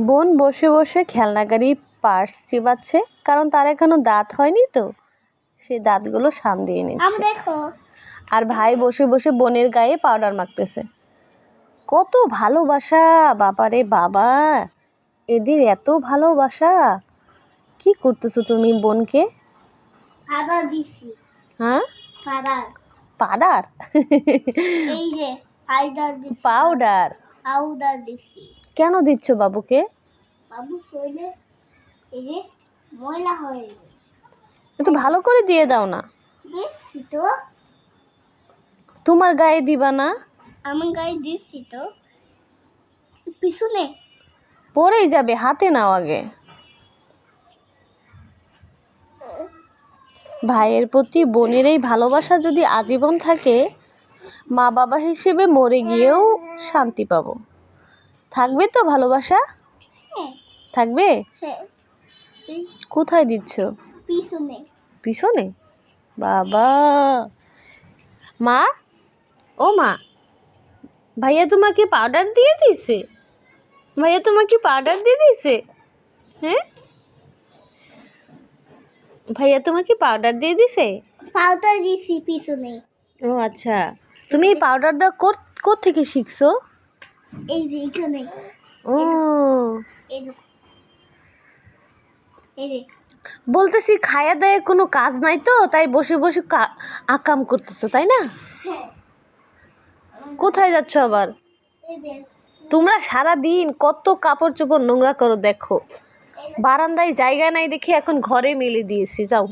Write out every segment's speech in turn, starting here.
বোন বসে বসে খেলনা গাড়ির পার্টস চিবাচ্ছে, কারণ তার এখনো দাঁত হয়নি তো সেই দাঁতগুলো সাম দিয়ে নিচ্ছে। আর ভাই বসে বসে বোনের গায়ে পাউডার মাখতেছে। কত ভালোবাসা, বাবারে বাবা, এদের এত ভালোবাসা। কি করতেছো তুমি বোনকে? পাউডার দিছি। হ্যাঁ, পাউডার পাউডার এই যে পাউডার দিছি। পাউডার পাউডার দিছি। কেন দিচ্ছ বাবুকে? বাবু শরীরে এই যে ময়লা হয়ে গেছে, একটু ভালো করে দিয়ে দাও না। দিচ্ছি তো। তোমার গায়ে দিবা না? আমার গায়ে দিচ্ছি তো, পিছনে পড়েই যাবে, হাতে নাও আগে। ভাইয়ের প্রতি বোনের এই ভালোবাসা যদি আজীবন থাকে, মা বাবা হিসেবে মরে গিয়েও শান্তি পাবো। থাকবে তো ভালোবাসা? হ্যাঁ থাকবে? হ্যাঁ। কোথায় দিচ্ছ? পিছনে। পিছনে? বাবা, মা, ও মা, ভাইয়া তোমাকে পাউডার দিয়ে দিছে? ভাইয়া তোমাকে পাউডার দিয়ে দিছে? হ্যাঁ, ভাইয়া তোমাকে পাউডার দিয়ে দিছে? পাউডার দিছি পিছনে। ও আচ্ছা, তুমি এই পাউডার দা কোত্থেকে শিখছো? এই যে এখানে। ও, এই যে এই যে বলতেছি খায়া দায়ে কোনো কাজ নাই তো, তাই বসে বসে আকাম করতেছো, তাই না? হ্যাঁ। কোথায় যাচ্ছ আবার? এই যে তোমরা সারা দিন কত কাপড় চোপড় নোংরা করো দেখো। বারান্দায় জায়গা নাই দেখে এখন ঘরে মেলে দিয়েছি, যাও।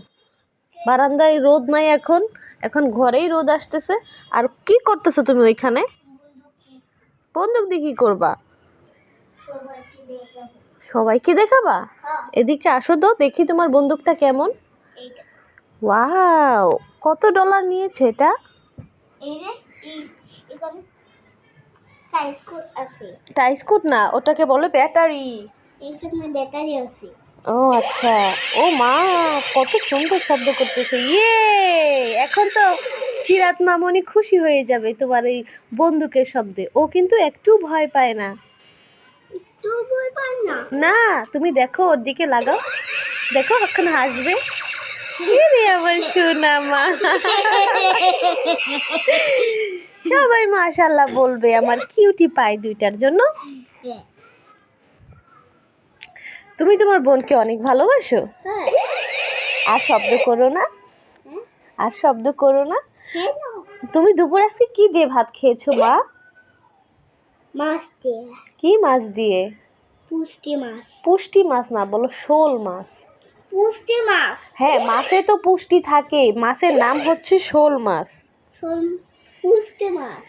বারান্দায় রোদ নাই, এখন এখন ঘরেই রোদ আসতেছে। আর কি করতেছো তুমি ওইখানে? বন্দুক দিয়ে কি করবা? সবাইকে দেখাবো। সবাইকে দেখাবা? হ্যাঁ। এদিকে আসো তো দেখি তোমার বন্দুকটা কেমন। এইটা ওয়াও, কত ডলার নিয়েছে এটা? এই যে এখানে টাইস্কোট আছে। টাইস্কুট না, ওটাকে বলে ব্যাটারি। এখানে ব্যাটারি আছে। ও আচ্ছা, ও মা, কত সুন্দর শব্দ করতেছে। ইয়ে, এখন তো সিরাত মামনি খুশি হয়ে যাবে তোমার এই বন্দুকের শব্দে। ও কিন্তু একটু ভয় পায় না। একটু ভয় পাই না। না, তুমি দেখো ওর দিকে লাগাও, দেখো এখন হাসবে। ইরে আমার সোনা মা, সবাই মাশাআল্লাহ বলবে আমার কিউটি পাই দুইটার জন্য। তুমি তোমার বোনকে অনেক ভালোবাসো? হ্যাঁ। আর শব্দ করো না, হ্যাঁ? আর শব্দ করো না। কেন? তুমি দুপুর আজকে কি দিয়ে ভাত খেয়েছো মা? মাছ দিয়ে। কি মাছ দিয়ে? পুষ্টি মাছ। পুষ্টি মাছ না, বলো শোল মাছ। পুষ্টি মাছ। হ্যাঁ, মাছে তো পুষ্টি থাকে, মাছের নাম হচ্ছে শোল মাছ। পুষ্টি মাছ।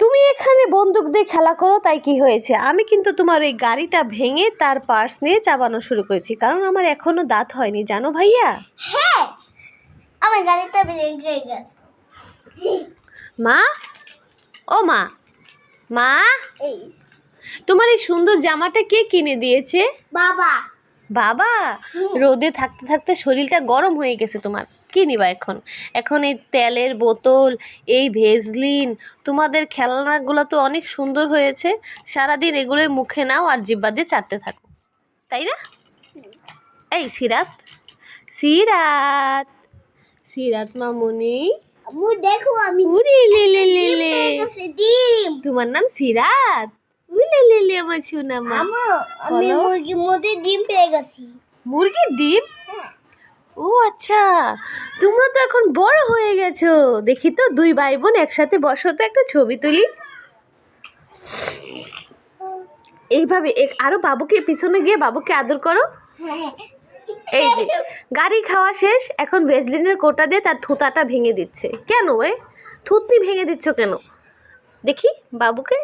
তুমি এখানে বন্দুক দিয়ে খেলা করো তাই কি হয়েছে? আমি কিন্তু তোমার ওই গাড়িটা ভেঙে তার পার্টস নিয়ে চাবানো শুরু করেছি, কারণ আমার এখনো দাঁত হয়নি, জানো ভাইয়া? হ্যাঁ, আমার গাড়িটা ভেঙে গেছে। মা, ও মা, মা, এই তোমার এই সুন্দর জামাটা কে কিনে দিয়েছে? বাবা। বাবা? রোদে থাকতে থাকতে শরীরটা গরম হয়ে গেছে তোমার, কি নিবা এখন? এখন এই তেলের বোতল, এই ভেজলিন, তোমাদের খেলনাগুলো তো অনেক সুন্দর হয়েছে, সারাদিন এগুলোই মুখে নাও আর জিব্বা দিয়ে চাটতে থাকো, তাই না? এই সিরাত, সিরাত, সিরাত মামুনি, আম্মু দেখো আমি উরে লে লে লে ডিম লে, পেয়ে গেছি, ডিম। তোমার নাম সিরাত? উলে লে লে আমার সোনা মা। আম্মু আমি বলো। মুরগির মধ্যে ডিম পেয়ে গেছি। মুরগির ডিম? হ্যাঁ। ও আচ্ছা, তোমরা তো এখন বড় হয়ে গেছো। দেখি তো দুই ভাই বোন একসাথে বসো তো, একটা ছবি তুলি। এইভাবে আরো বাবুকে পিছনে গিয়ে বাবুকে আদর করো। হ্যাঁ। এই যে গাড়ি খাওয়া শেষ, এখন ভেজলিনের কোটা দিয়ে তার থুতাটা ভেঙে দিচ্ছে। কেন থুতনি ভেঙে দিচ্ছ কেন? দেখি বাবুকে।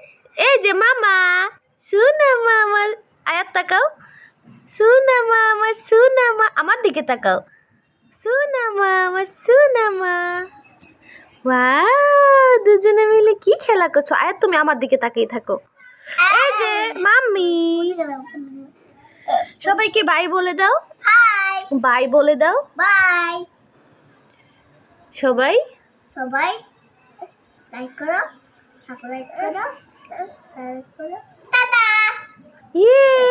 এই যে মামা, সুনামা আমার, আয়াত তাকাও। সুনামা আমার, সুনামা আমার দিকে তাকাও। সুনামা আমার, সুনামা। ওয়াও, দুজনে মিলে কি খেলা করছো? আয়াত তুমি আমার দিকে তাকিয়ে থাকো। এই যে মাম্মি, সবাইকে বাই বলে দাও। হাই। বাই বলে দাও বাই। সবাই। সবাই লাইক করো, সাবস্ক্রাইব করো, শেয়ার করো। টাটা। ইয়ে